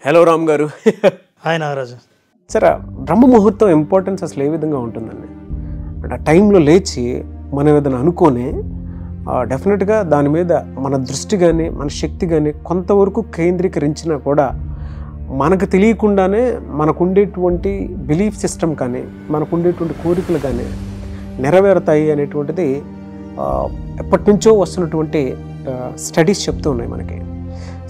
Hello Ram గారు. Hi Nagaraju. సరే, బ్రహ్మ ముహూర్తం ఇంపార్టెన్స్ అసలు ఏ విధంగా ఉంటుందండి? అంటే ఆ టైంలో లేచి మనం ఏదైనా అనుకొని డెఫినెట్గా దాని మీద మన దృష్టి కానీ మన శక్తి కానీ కొంతవరకు కేంద్రీకరించినా కూడా మనకు తెలియకుండానే మనకుండేటువంటి బిలీఫ్ సిస్టమ్ కానీ మనకుండేటువంటి కోరికలు కానీ నెరవేరుతాయి అనేటువంటిది ఎప్పటి నుంచో వస్తున్నటువంటి స్టడీస్ చెప్తూ ఉన్నాయి మనకి.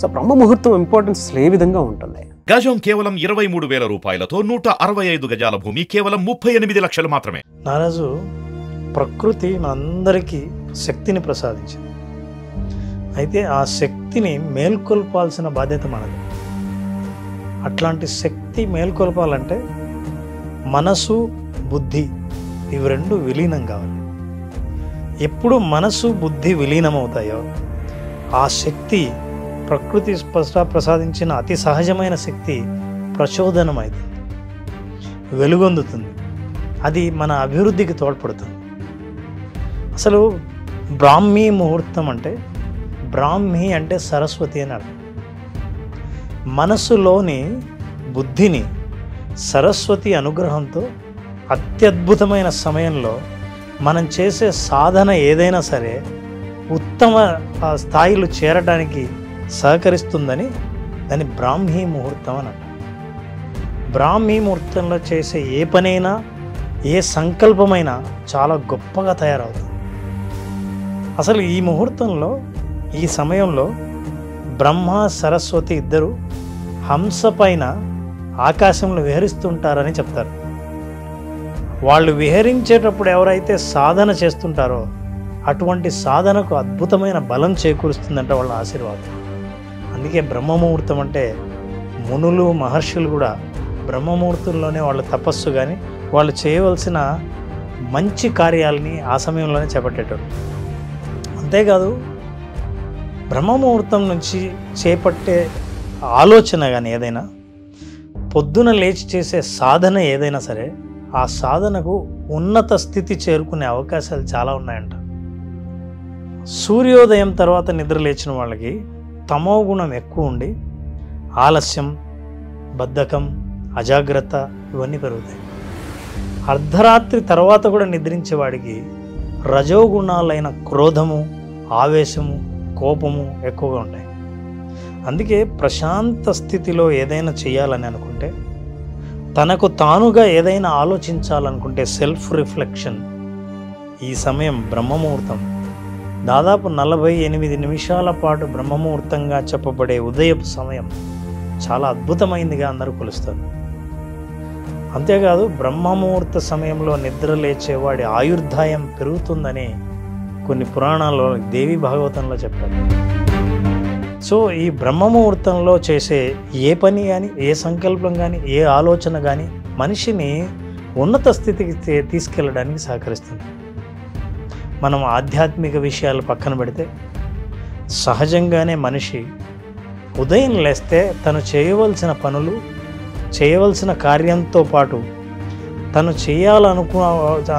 సో బ్రహ్మ ముహూర్తం ఇంపార్టెన్స్ అసలు ఏ విధంగా ఉంటుంది? గజం కేవలం 23,000 రూపాయలతో 165 గజాల భూమి కేవలం 38 లక్షలు మాత్రమే. నారాజు, ప్రకృతి మనందరికీ శక్తిని ప్రసాదించింది. అయితే ఆ శక్తిని మేల్కొల్పాల్సిన బాధ్యత మనది. అట్లాంటి శక్తి మేల్కొల్పాలంటే మనసు బుద్ధి ఇవి రెండు విలీనం కావాలి. ఎప్పుడు మనసు బుద్ధి విలీనమవుతాయో ఆ శక్తి, ప్రకృతి ప్రసాదించిన అతి సహజమైన శక్తి ప్రచోదనమైంది, వెలుగొందుతుంది. అది మన అభివృద్ధికి తోడ్పడుతుంది. అసలు బ్రాహ్మీ ముహూర్తం అంటే, బ్రాహ్మీ అంటే సరస్వతి అని అర్థం. మనసులోని బుద్ధిని సరస్వతి అనుగ్రహంతో అత్యద్భుతమైన సమయంలో మనం చేసే సాధన ఏదైనా సరే ఉత్తమ స్థాయిలు చేరడానికి సహకరిస్తుందని దాన్ని బ్రాహ్మీ ముహూర్తం అని అంటారు. బ్రాహ్మీ ముహూర్తంలో చేసే ఏ పనైనా ఏ సంకల్పమైనా చాలా గొప్పగా తయారవుతుంది. అసలు ఈ ముహూర్తంలో, ఈ సమయంలో బ్రహ్మ సరస్వతి ఇద్దరు హంస పైన ఆకాశంలో విహరిస్తుంటారని చెప్తారు. వాళ్ళు విహరించేటప్పుడు ఎవరైతే సాధన చేస్తుంటారో అటువంటి సాధనకు అద్భుతమైన బలం చేకూరుస్తుందంట వాళ్ళ ఆశీర్వాదం. అందుకే బ్రహ్మముహూర్తం అంటే మునులు మహర్షులు కూడా బ్రహ్మముహూర్తంలోనే వాళ్ళ తపస్సు కానీ వాళ్ళు చేయవలసిన మంచి కార్యాలని ఆ సమయంలోనే చేపట్టేటోళ్ళు. అంతేకాదు, బ్రహ్మముహూర్తం నుంచి చేపట్టే ఆలోచన కానీ ఏదైనా, పొద్దున లేచి చేసే సాధన ఏదైనా సరే ఆ సాధనకు ఉన్నత స్థితి చేరుకునే అవకాశాలు చాలా ఉన్నాయంట. సూర్యోదయం తర్వాత నిద్ర లేచిన వాళ్ళకి తమో గుణం ఎక్కువ ఉండి ఆలస్యం, బద్ధకం, అజాగ్రత్త ఇవన్నీ పెరుగుతాయి. అర్ధరాత్రి తర్వాత కూడా నిద్రించేవాడికి రజోగుణాలైన క్రోధము, ఆవేశము, కోపము ఎక్కువగా ఉంటాయి. అందుకే ప్రశాంత స్థితిలో ఏదైనా చేయాలని అనుకుంటే, తనకు తానుగా ఏదైనా ఆలోచించాలనుకుంటే సెల్ఫ్ రిఫ్లెక్షన్, ఈ సమయం బ్రహ్మముహూర్తం దాదాపు 48 నిమిషాల పాటు బ్రహ్మముహూర్తంగా చెప్పబడే ఉదయపు సమయం చాలా అద్భుతమైందిగా అందరూ కొలుస్తారు. అంతేకాదు, బ్రహ్మముహూర్త సమయంలో నిద్ర లేచేవాడి ఆయుర్దాయం పెరుగుతుందని కొన్ని పురాణాల్లో, దేవి భాగవతంలో చెప్పారు. సో ఈ బ్రహ్మముహూర్తంలో చేసే ఏ పని కానీ, ఏ సంకల్పం కానీ, ఏ ఆలోచన కానీ మనిషిని ఉన్నత స్థితికి తీసుకెళ్ళడానికి సహకరిస్తుంది. మనం ఆధ్యాత్మిక విషయాలు పక్కన పెడితే సహజంగానే మనిషి ఉదయం లేస్తే తను చేయవలసిన చేయవలసిన కార్యంతో పాటు తను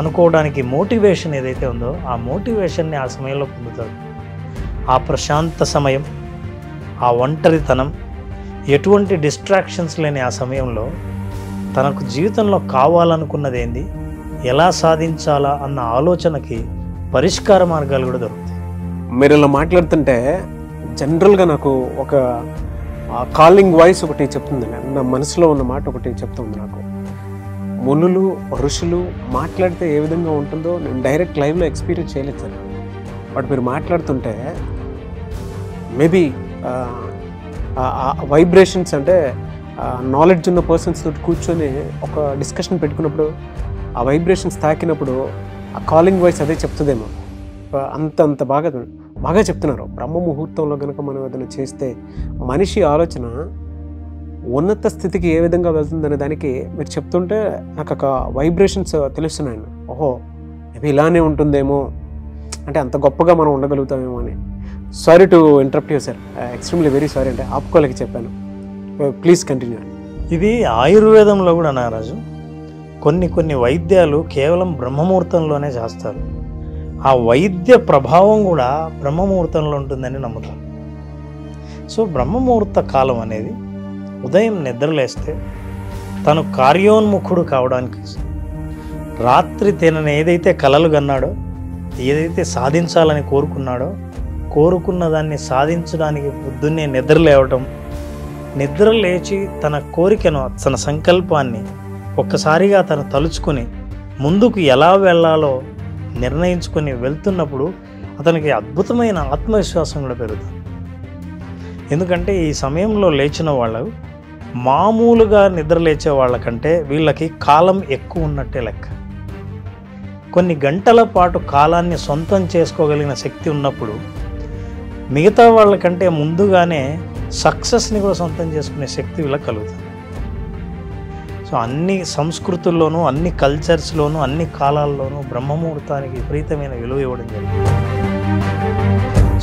అనుకోవడానికి మోటివేషన్ ఏదైతే ఉందో ఆ మోటివేషన్ని ఆ సమయంలో పొందుతాడు. ఆ ప్రశాంత సమయం, ఆ ఒంటరితనం, ఎటువంటి డిస్ట్రాక్షన్స్ లేని ఆ సమయంలో తనకు జీవితంలో కావాలనుకున్నది ఏంది, ఎలా సాధించాలా అన్న ఆలోచనకి పరిష్కార మార్గాలు కూడా దొరుకుతాయి. మీరు ఇలా మాట్లాడుతుంటే జనరల్గా నాకు ఒక కాలింగ్ వాయిస్ ఒకటి చెప్తుందండి. నా మనసులో ఉన్న మాట ఒకటి చెప్తుంది నాకు. మునులు, ఋషులు మాట్లాడితే ఏ విధంగా ఉంటుందో నేను డైరెక్ట్ లైవ్లో ఎక్స్పీరియన్స్ చేయలేదు సార్. బట్ మీరు మాట్లాడుతుంటే మేబీ వైబ్రేషన్స్ అంటే నాలెడ్జ్ ఉన్న పర్సన్స్ తోటి కూర్చొని ఒక డిస్కషన్ పెట్టుకున్నప్పుడు ఆ వైబ్రేషన్స్ తాకినప్పుడు ఆ కాలింగ్ వాయిస్ అదే చెప్తుందేమో. అంత బాగా చెప్తున్నారు. బ్రహ్మ ముహూర్తంలో కనుక మనం ఏదైనా చేస్తే మనిషి ఆలోచన ఉన్నత స్థితికి ఏ విధంగా వెళ్తుందనే దానికి మీరు చెప్తుంటే నాకు ఒక వైబ్రేషన్స్ తెలుస్తున్నాయండి. ఓహో, మేబీ ఇలానే ఉంటుందేమో, అంటే అంత గొప్పగా మనం ఉండగలుగుతామేమో అని. Sorry to interrupt you sir, extremely very sorry. అంటే ఆపుకోలేక చెప్పాను. Please continue. ఇది ఆయుర్వేదంలో కూడా నారాజు కొన్ని వైద్యాలు కేవలం బ్రహ్మముహూర్తంలోనే చేస్తారు. ఆ వైద్య ప్రభావం కూడా బ్రహ్మముహూర్తంలో ఉంటుందని నమ్ముతారు. సో బ్రహ్మముహూర్త కాలం అనేది ఉదయం నిద్రలేస్తే తను కార్యోన్ముఖుడు కావడానికి, రాత్రి తనను ఏదైతే కలలు కన్నాడో, ఏదైతే సాధించాలని కోరుకున్నాడో, కోరుకున్న దాన్ని సాధించడానికి పొద్దున్నే నిద్ర లేవటం, నిద్ర లేచి తన కోరికను, తన సంకల్పాన్ని ఒక్కసారిగా తను తలుచుకొని ముందుకు ఎలా వెళ్ళాలో నిర్ణయించుకొని వెళ్తున్నప్పుడు అతనికి అద్భుతమైన ఆత్మవిశ్వాసం కూడా పెరుగుతుంది. ఎందుకంటే ఈ సమయంలో లేచిన వాళ్ళు మామూలుగా నిద్ర లేచే వాళ్ళకంటే వీళ్ళకి కాలం ఎక్కువ ఉన్నట్టే లెక్క. కొన్ని గంటల పాటు కాలాన్ని సొంతం చేసుకోగలిగిన శక్తి ఉన్నప్పుడు మిగతా వాళ్ళకంటే ముందుగానే సక్సెస్ని కూడా సొంతం చేసుకునే శక్తి వీళ్ళకి కలుగుతుంది. సో అన్ని సంస్కృతుల్లోనూ, అన్ని కల్చర్స్లోనూ, అన్ని కాలాల్లోనూ బ్రహ్మముహూర్తానికి విపరీతమైన విలువ ఇవ్వడం జరిగింది.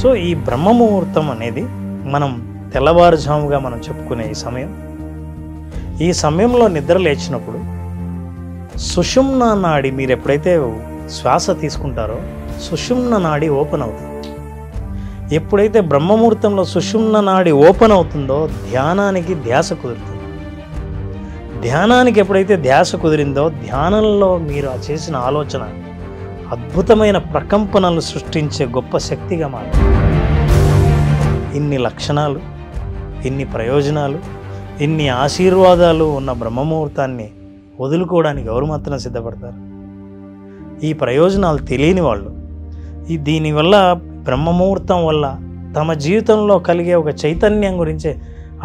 సో ఈ బ్రహ్మముహూర్తం అనేది మనం తెల్లవారుజాముగా మనం చెప్పుకునే ఈ సమయంలో నిద్ర లేచినప్పుడు సుషుమ్న నాడి, మీరు ఎప్పుడైతే శ్వాస తీసుకుంటారో సుషుమ్న నాడి ఓపెన్ అవుతుంది. ఎప్పుడైతే బ్రహ్మముహూర్తంలో సుషుమ్న నాడి ఓపెన్ అవుతుందో ధ్యానానికి ధ్యాస కుదురుతుంది. ధ్యానానికి ఎప్పుడైతే ధ్యాస కుదిరిందో ధ్యానంలో మీరు చేసిన ఆలోచన అద్భుతమైన ప్రకంపనలు సృష్టించే గొప్ప శక్తిగా మారుతుంది. ఇన్ని లక్షణాలు, ఇన్ని ప్రయోజనాలు, ఇన్ని ఆశీర్వాదాలు ఉన్న బ్రహ్మముహూర్తాన్ని వదులుకోవడానికి ఎవరు మాత్రం సిద్ధపడతారు? ఈ ప్రయోజనాలు తెలియని వాళ్ళు, దీనివల్ల బ్రహ్మముహూర్తం వల్ల తమ జీవితంలో కలిగే ఒక చైతన్యం గురించి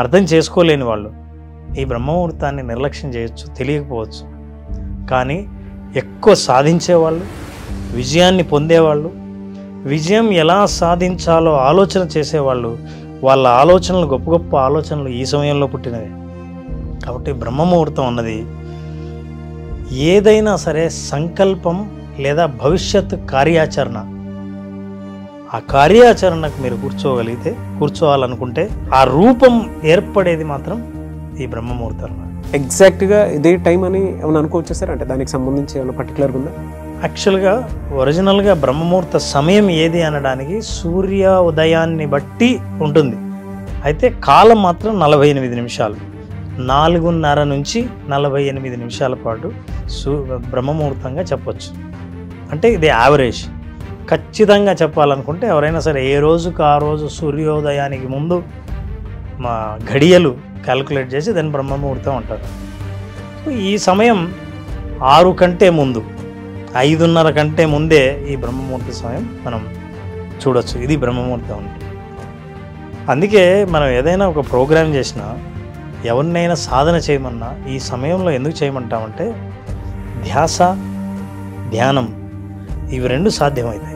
అర్థం చేసుకోలేని వాళ్ళు ఈ బ్రహ్మముహూర్తాన్ని నిర్లక్ష్యం చేయొచ్చు, తెలియకపోవచ్చు. కానీ ఎక్కువ సాధించేవాళ్ళు, విజయాన్ని పొందేవాళ్ళు, విజయం ఎలా సాధించాలో ఆలోచన చేసేవాళ్ళు, వాళ్ళ ఆలోచనలు గొప్ప గొప్ప ఆలోచనలు ఈ సమయంలో పుట్టినవే. కాబట్టి బ్రహ్మముహూర్తం అన్నది ఏదైనా సరే సంకల్పం లేదా భవిష్యత్తు కార్యాచరణ, ఆ కార్యాచరణకు మీరు కూర్చోవాలనుకుంటే ఆ రూపం ఏర్పడేది మాత్రం ఈ బ్రహ్మముహూర్తం. ఎగ్జాక్ట్గా ఇదే టైం అని ఏమైనా అనుకోవచ్చు సార్? అంటే దానికి సంబంధించి ఏమైనా పర్టికులర్గా ఉందా? యాక్చువల్గా ఒరిజినల్గా బ్రహ్మముహూర్త సమయం ఏది అనడానికి సూర్య ఉదయాన్ని బట్టి ఉంటుంది. అయితే కాలం మాత్రం 48 నిమిషాలు, 4:30 నుంచి 48 నిమిషాల పాటు బ్రహ్మముహూర్తంగా చెప్పొచ్చు. అంటే ఇది యావరేజ్. ఖచ్చితంగా చెప్పాలనుకుంటే ఎవరైనా సరే ఏ రోజుకు ఆ రోజు సూర్యోదయానికి ముందు మా ఘడియలు క్యాలిక్యులేట్ చేసి దాన్ని బ్రహ్మముహూర్తం అంటారు. ఈ సమయం 6 కంటే ముందు, 5:30 కంటే ముందే ఈ బ్రహ్మముహూర్త సమయం మనం చూడొచ్చు. ఇది బ్రహ్మముహూర్తం అంటే. అందుకే మనం ఏదైనా ఒక ప్రోగ్రాం చేసినా, ఎవరినైనా సాధన చేయమన్నా ఈ సమయంలో ఎందుకు చేయమంటామంటే ధ్యాస, ధ్యానం ఇవి రెండు సాధ్యమవుతాయి.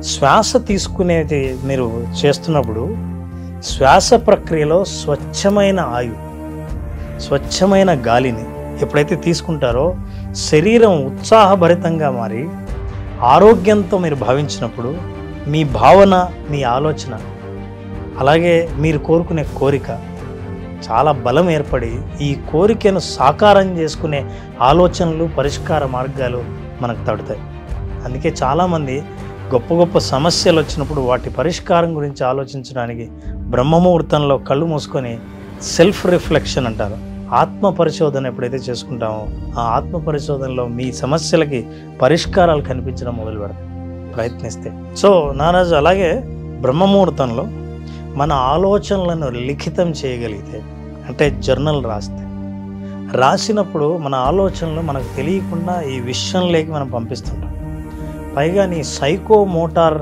శ్వాస తీసుకునేది మీరు చేస్తున్నప్పుడు శ్వాస ప్రక్రియలో స్వచ్ఛమైన స్వచ్ఛమైన గాలిని ఎప్పుడైతే తీసుకుంటారో శరీరం ఉత్సాహభరితంగా మారి ఆరోగ్యంతో మీరు భావించినప్పుడు మీ భావన, మీ ఆలోచన, అలాగే మీరు కోరుకునే కోరిక చాలా బలం ఏర్పడి ఈ కోరికను సాకారం చేసుకునే ఆలోచనలు, పరిష్కార మార్గాలు మనకు తడుతాయి. అందుకే చాలామంది గొప్ప గొప్ప సమస్యలు వచ్చినప్పుడు వాటి పరిష్కారం గురించి ఆలోచించడానికి బ్రహ్మముహూర్తంలో కళ్ళు మూసుకొని సెల్ఫ్ రిఫ్లెక్షన్ అంటారు, ఆత్మ పరిశోధన ఎప్పుడైతే చేసుకుంటామో ఆ ఆత్మ పరిశోధనలో మీ సమస్యలకి పరిష్కారాలు కనిపించడం మొదలు పెడతాయి ప్రయత్నిస్తే. సో నారాజు అలాగే బ్రహ్మముహూర్తంలో మన ఆలోచనలను లిఖితం చేయగలిగితే, అంటే జర్నల్ రాసినప్పుడు మన ఆలోచనలు మనకు తెలియకుండా ఈ విషయంలోకి మనం పంపిస్తుంటాం. పైగా నీ సైకోమోటార్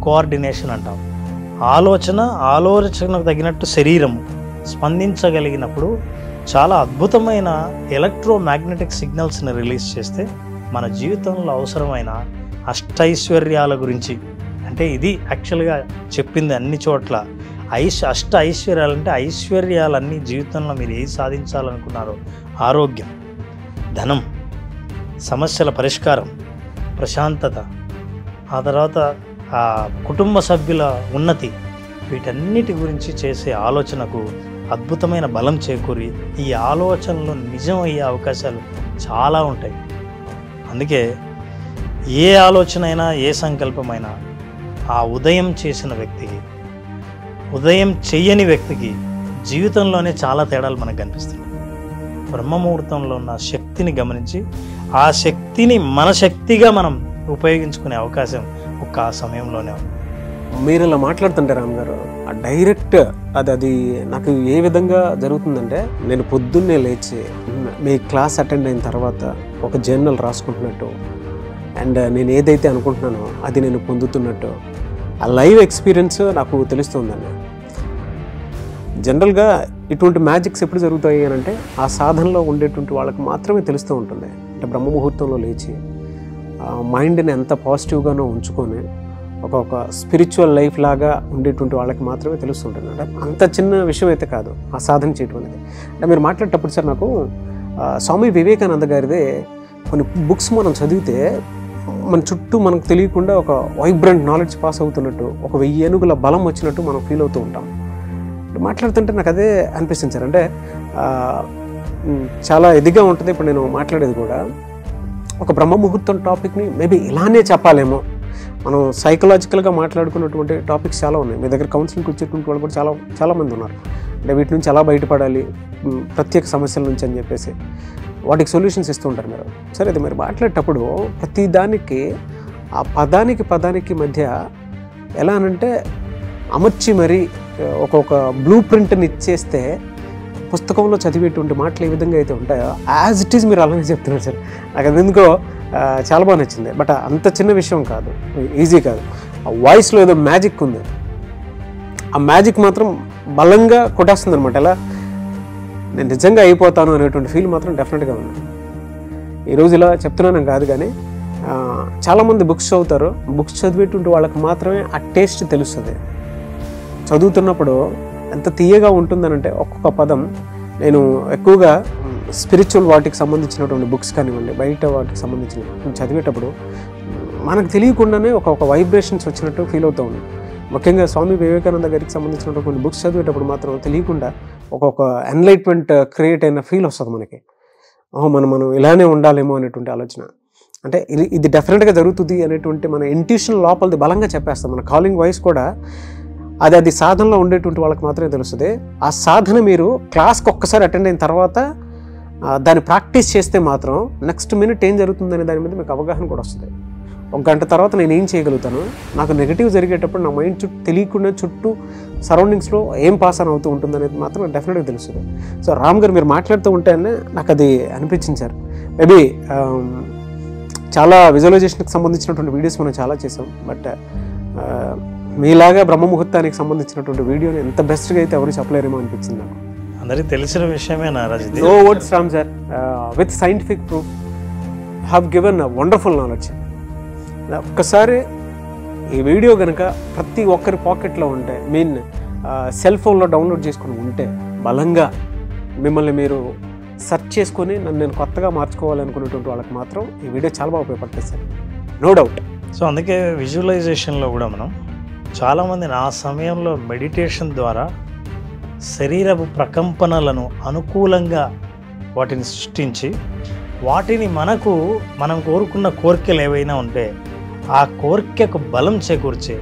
కోఆర్డినేషన్ అంటాం. ఆలోచనకు తగినట్టు శరీరం స్పందించగలిగినప్పుడు చాలా అద్భుతమైన ఎలక్ట్రోమాగ్నెటిక్ సిగ్నల్స్ని రిలీజ్ చేస్తే మన జీవితంలో అవసరమైన అష్టైశ్వర్యాల గురించి, అంటే ఇది యాక్చువల్గా చెప్పింది అన్ని చోట్ల అష్ట ఐశ్వర్యాలు అంటే ఐశ్వర్యాలన్నీ జీవితంలో మీరు ఏది సాధించాలనుకున్నారో ఆరోగ్యం, ధనం, సమస్యల పరిష్కారం, ప్రశాంతత, ఆ తర్వాత ఆ కుటుంబ సభ్యుల ఉన్నతి, వీటన్నిటి గురించి చేసే ఆలోచనకు అద్భుతమైన బలం చేకూరి ఈ ఆలోచనలు నిజం అయ్యే అవకాశాలు చాలా ఉంటాయి. అందుకే ఏ ఆలోచన అయినా, ఏ సంకల్పమైనా ఆ ఉదయం చేసిన వ్యక్తికి, ఉదయం చెయ్యని వ్యక్తికి జీవితంలోనే చాలా తేడాలు మనకు కనిపిస్తున్నాయి. బ్రహ్మ ముహూర్తంలో ఉన్న శక్తిని గమనించి ఆ శక్తిని మన శక్తిగా మనం ఉపయోగించుకునే అవకాశం ఒక్క ఆ సమయంలోనే ఉంది. మీరు ఇలా మాట్లాడుతుంటే రామ్ గారు, ఆ డైరెక్ట్ అది నాకు ఏ విధంగా జరుగుతుందంటే, నేను పొద్దున్నే లేచి మీ క్లాస్ అటెండ్ అయిన తర్వాత ఒక జర్నల్ రాసుకుంటున్నట్టు, అండ్ నేను ఏదైతే అనుకుంటున్నానో అది నేను పొందుతున్నట్టు, ఆ లైవ్ ఎక్స్పీరియన్స్ నాకు తెలుస్తుందండి. జనరల్గా ఇటువంటి మ్యాజిక్స్ ఎప్పుడు జరుగుతాయి అని అంటే, ఆ సాధనలో ఉండేటువంటి వాళ్ళకి మాత్రమే తెలుస్తూ ఉంటుంది. అంటే బ్రహ్మ ముహూర్తంలో లేచి మైండ్ని ఎంత పాజిటివ్గానో ఉంచుకొని ఒక స్పిరిచువల్ లైఫ్ లాగా ఉండేటువంటి వాళ్ళకి మాత్రమే తెలుస్తుంటుంది. అంటే అంత చిన్న విషయం అయితే కాదు ఆ సాధన చేయటం అనేది. అంటే మీరు మాట్లాడేటప్పుడు సార్ నాకు స్వామి వివేకానంద గారిదే కొన్ని బుక్స్ మనం చదివితే మన చుట్టూ మనకు తెలియకుండా ఒక వైబ్రెంట్ నాలెడ్జ్ పాస్ అవుతున్నట్టు, ఒక 1000 ఏనుగుల బలం వచ్చినట్టు మనం ఫీల్ అవుతూ ఉంటాం. మాట్లాడుతుంటే నాకు అదే అనిపిస్తుంది సార్. అంటే చాలా ఇదిగా ఉంటుంది. ఇప్పుడు నేను మాట్లాడేది కూడా ఒక బ్రహ్మ ముహూర్తం టాపిక్ని మేబీ ఇలానే చెప్పాలేమో. మనం సైకలాజికల్గా మాట్లాడుకున్నటువంటి టాపిక్స్ చాలా ఉన్నాయి. మీ దగ్గర కౌన్సిలింగ్కి వచ్చేటువంటి వాళ్ళు కూడా చాలామంది ఉన్నారు. అంటే వీటి నుంచి ఎలా బయటపడాలి, ప్రత్యేక సమస్యల నుంచి అని చెప్పేసి వాటికి సొల్యూషన్స్ ఇస్తూ ఉంటారు మీరు. సరే, అది మీరు మాట్లాడేటప్పుడు ప్రతి దానికి ఆ పదానికి మధ్య ఎలా అనంటే అమర్చి మరీ ఒక్కొక్క బ్లూ ప్రింట్ని ఇచ్చేస్తే పుస్తకంలో చదివేటువంటి మాటలు ఏ విధంగా అయితే ఉంటాయో యాజ్ ఇట్ ఈజ్ మీరు అలానే చెప్తున్నారు సార్. నాకు అది ఎందుకో చాలా బాగా నచ్చింది. బట్ అంత చిన్న విషయం కాదు, ఈజీ కాదు. ఆ వాయిస్లో ఏదో మ్యాజిక్ ఉంది. ఆ మ్యాజిక్ మాత్రం బలంగా కొట్టేస్తుంది అనమాట. ఎలా నేను నిజంగా అయిపోతాను అనేటువంటి ఫీల్ మాత్రం డెఫినెట్గా ఉంది. ఈరోజు ఇలా చెప్తున్నాను కాదు, కానీ చాలామంది బుక్స్ చదువుతారు. బుక్స్ చదివేటువంటి వాళ్ళకి మాత్రమే ఆ టేస్ట్ తెలుస్తుంది. చదువుతున్నప్పుడు ఎంత తీయగా ఉంటుందనంటే ఒక్కొక్క పదం. నేను ఎక్కువగా స్పిరిచువల్ వాటికి సంబంధించినటువంటి బుక్స్ కానివ్వండి, బయట వాటికి సంబంధించిన చదివేటప్పుడు మనకు తెలియకుండానే ఒక వైబ్రేషన్స్ వచ్చినట్టు ఫీల్ అవుతూ ఉంది. ముఖ్యంగా స్వామి వివేకానంద గారికి సంబంధించినటువంటి కొన్ని బుక్స్ చదివేటప్పుడు మాత్రం తెలియకుండా ఒక ఎన్లైట్మెంట్ క్రియేట్ అయిన ఫీల్ వస్తుంది మనకి. మనం ఇలానే ఉండాలేమో అనేటువంటి ఆలోచన. అంటే ఇది డెఫినెట్గా జరుగుతుంది అనేటువంటి మన ఇంట్యూషన్ లోపలిది బలంగా చెప్పేస్తాం. మన కాలింగ్ వాయిస్ కూడా అది సాధనలో ఉండేటువంటి వాళ్ళకి మాత్రమే తెలుస్తుంది. ఆ సాధన మీరు క్లాస్కి ఒక్కసారి అటెండ్ అయిన తర్వాత దాన్ని ప్రాక్టీస్ చేస్తే మాత్రం నెక్స్ట్ మినిట్ ఏం జరుగుతుందనే దాని మీద మీకు అవగాహన కూడా వస్తుంది. 1 గంట తర్వాత నేను ఏం చేయగలుగుతాను, నాకు నెగిటివ్ జరిగేటప్పుడు నా మైండ్ తెలియకుండా చుట్టూ సరౌండింగ్స్లో ఏం పాస్ అని అవుతూ ఉంటుంది అనేది మాత్రం డెఫినెట్గా తెలుస్తుంది. సో రామ్ గారు మీరు మాట్లాడుతూ ఉంటేనే నాకు అది అనిపించింది సార్. మేబీ చాలా విజువలైజేషన్కి సంబంధించినటువంటి వీడియోస్ మనం చాలా చేసాం. బట్ మీలాగా బ్రహ్మ ముహూర్తానికి సంబంధించినటువంటి వీడియోని ఎంత బెస్ట్గా అయితే ఎవరు చెప్పలేరేమో అనిపించింది నాకు. అందరికీ తెలిసిన విషయమే నారాజ్. No words Ram sir. With scientific proof have given wonderful knowledge. ఒక్కసారి ఈ వీడియో కనుక ప్రతి ఒక్కరి పాకెట్లో ఉంటే, సెల్ ఫోన్లో డౌన్లోడ్ చేసుకుని ఉంటే, బలంగా మిమ్మల్ని మీరు సెర్చ్ చేసుకొని నేను కొత్తగా మార్చుకోవాలనుకునేటువంటి వాళ్ళకి మాత్రం ఈ వీడియో చాలా బాగా ఉపయోగపడుతుంది సార్, నో డౌట్. సో అందుకే విజువలైజేషన్లో కూడా మనం చాలామంది ఆ సమయంలో మెడిటేషన్ ద్వారా శరీరపు ప్రకంపనలను అనుకూలంగా వాటిని సృష్టించి వాటిని మనం కోరుకున్న కోరికలు ఏవైనా ఉంటే ఆ కోరికకు బలం చేకూర్చే,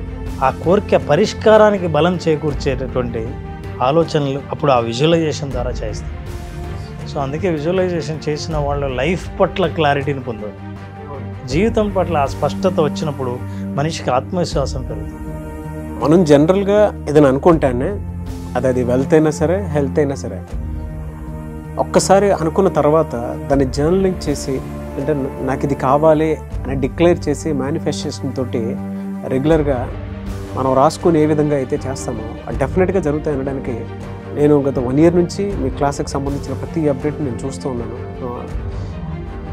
ఆ కోరిక పరిష్కారానికి బలం చేకూర్చేటటువంటి ఆలోచనలు అప్పుడు ఆ విజువలైజేషన్ ద్వారా చేస్తాం. సో అందుకే విజువలైజేషన్ చేసిన వాళ్ళు లైఫ్ పట్ల క్లారిటీని పొందారు. జీవితం పట్ల ఆ స్పష్టత వచ్చినప్పుడు మనిషికి ఆత్మవిశ్వాసం పెరుగుతుంది. మనం జనరల్గా ఏదైనా అనుకుంటానే అది వెల్త్ అయినా సరే, హెల్త్ అయినా సరే, ఒక్కసారి అనుకున్న తర్వాత దాన్ని జర్నలింగ్ చేసి, అంటే నాకు ఇది కావాలి అని డిక్లేర్ చేసి మేనిఫెస్టేషన్ తోటి రెగ్యులర్గా మనం రాసుకొని ఏ విధంగా అయితే చేస్తామో అది డెఫినెట్గా జరుగుతాయి అనడానికి నేను గత 1 year నుంచి మీ క్లాస్కి సంబంధించిన ప్రతి అప్డేట్ నేను చూస్తూ ఉన్నాను.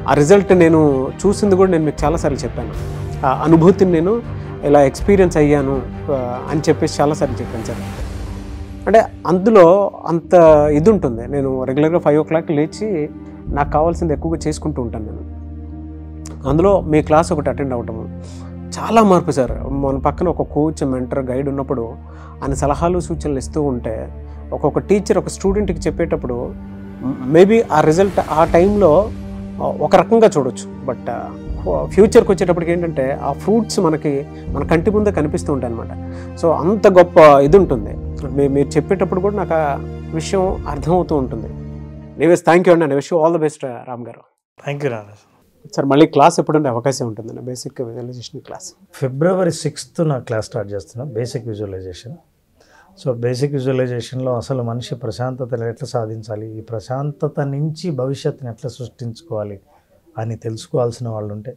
ఆ రిజల్ట్ నేను చూసింది కూడా నేను మీకు చాలాసార్లు చెప్పాను. ఆ అనుభూతిని నేను ఇలా ఎక్స్పీరియన్స్ అయ్యాను అని చెప్పేసి చాలాసార్లు చెప్పాను సార్. అంటే అందులో అంత ఇది ఉంటుంది. నేను రెగ్యులర్గా 5 o'clock లేచి నాకు కావాల్సింది ఎక్కువగా చేసుకుంటూ ఉంటాను. నేను అందులో మీ క్లాస్ ఒకటి అటెండ్ అవ్వటము చాలా మార్పు సార్. మన పక్కన ఒక కోచ్, మెంటర్, గైడ్ ఉన్నప్పుడు ఆయన సలహాలు సూచనలు ఇస్తూ ఉంటే, ఒక్కొక్క టీచర్ ఒక స్టూడెంట్కి చెప్పేటప్పుడు మేబీ ఆ రిజల్ట్ ఆ టైంలో ఒక రకంగా చూడొచ్చు. బట్ ఫ్యూచర్కి వచ్చేటప్పటికి ఏంటంటే ఆ ఫ్రూట్స్ మన కంటి ముందే కనిపిస్తూ ఉంటాయి అన్నమాట. సో అంత గొప్ప ఇది ఉంటుంది. మీరు చెప్పేటప్పుడు కూడా నాకు విషయం అర్థమవుతూ ఉంటుంది. ఎనీవేస్ థ్యాంక్ యూ అండి. Wish all the best Ram garu. Thank you నాన్న. సార్ మళ్ళీ క్లాస్ ఎప్పుడు ఉండే అవకాశం ఉంటుందండి? Basic visualisation class February 6th నా క్లాస్ స్టార్ట్ చేస్తున్నా, బేసిక్ విజువలైజేషన్. సో బేసిక్ విజువలైజేషన్లో అసలు మనిషి ప్రశాంతతను ఎట్లా సాధించాలి, ఈ ప్రశాంతత నుంచి భవిష్యత్తుని ఎట్లా సృష్టించుకోవాలి అని తెలుసుకోవాల్సిన వాళ్ళు ఉంటే,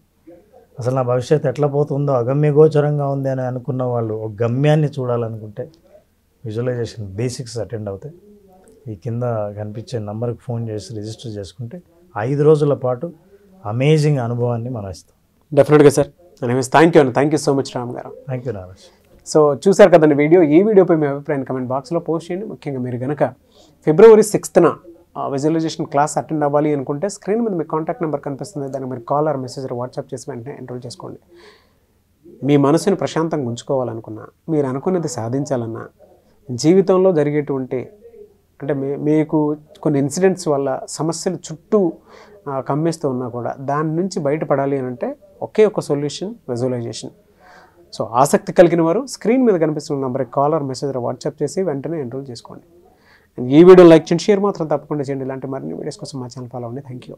అసలు నా భవిష్యత్తు ఎట్లా పోతుందో అగమ్యగోచరంగా ఉంది అని అనుకున్న వాళ్ళు ఒక గమ్యాన్ని చూడాలనుకుంటే విజువలైజేషన్ బేసిక్స్ అటెండ్ అవుతాయి. ఈ కింద కనిపించే నంబర్కి ఫోన్ చేసి రిజిస్టర్ చేసుకుంటే 5 రోజుల పాటు అమేజింగ్ అనుభవాన్ని మనం ఇస్తాం. డెఫినెట్గా సార్. ఎనీవేస్ థ్యాంక్ యూ అండి. Thank you so much Ram garu. Thank you Naraj. So చూసారు కదండి వీడియో. ఈ వీడియోపై మీ అభిప్రాయాన్ని కమెంట్ బాక్స్లో పోస్ట్ చేయండి. ముఖ్యంగా మీరు కనుక February 6th visualisation class attend అవ్వాలి అనుకుంటే స్క్రీన్ మీద మీ కాంటాక్ట్ నెంబర్ కనిపిస్తుంది. దానికి మీరు కాల్ ఆర్ మెసేజ్ వాట్సాప్ చేసి వెంటనే ఎన్రోల్ చేసుకోండి. మీ మనసుని ప్రశాంతంగా ఉంచుకోవాలనుకున్నా, మీరు అనుకున్నది సాధించాలన్నా, జీవితంలో జరిగేటువంటి అంటే మీకు కొన్ని ఇన్సిడెంట్స్ వల్ల సమస్యలు చుట్టూ కమ్మేస్తూ ఉన్నా కూడా దాని నుంచి బయటపడాలి అని అంటే ఒకే ఒక సొల్యూషన్ విజువలైజేషన్. సో ఆసక్తి కలిగిన వారు స్క్రీన్ మీద కనిపిస్తున్న నెంబర్కి కాల్ ఆర్ మెసేజ్ వాట్సాప్ చేసి వెంటనే ఎన్రోల్ చేసుకోండి. ఈ వీడియో లైక్ చేయండి, షేర్ మాత్రం తప్పకుండా చేయండి. ఇలాంటి మరిన్ని వీడియోస్ కోసం మా ఛానల్ ఫాలో అవ్వండి. Thank you.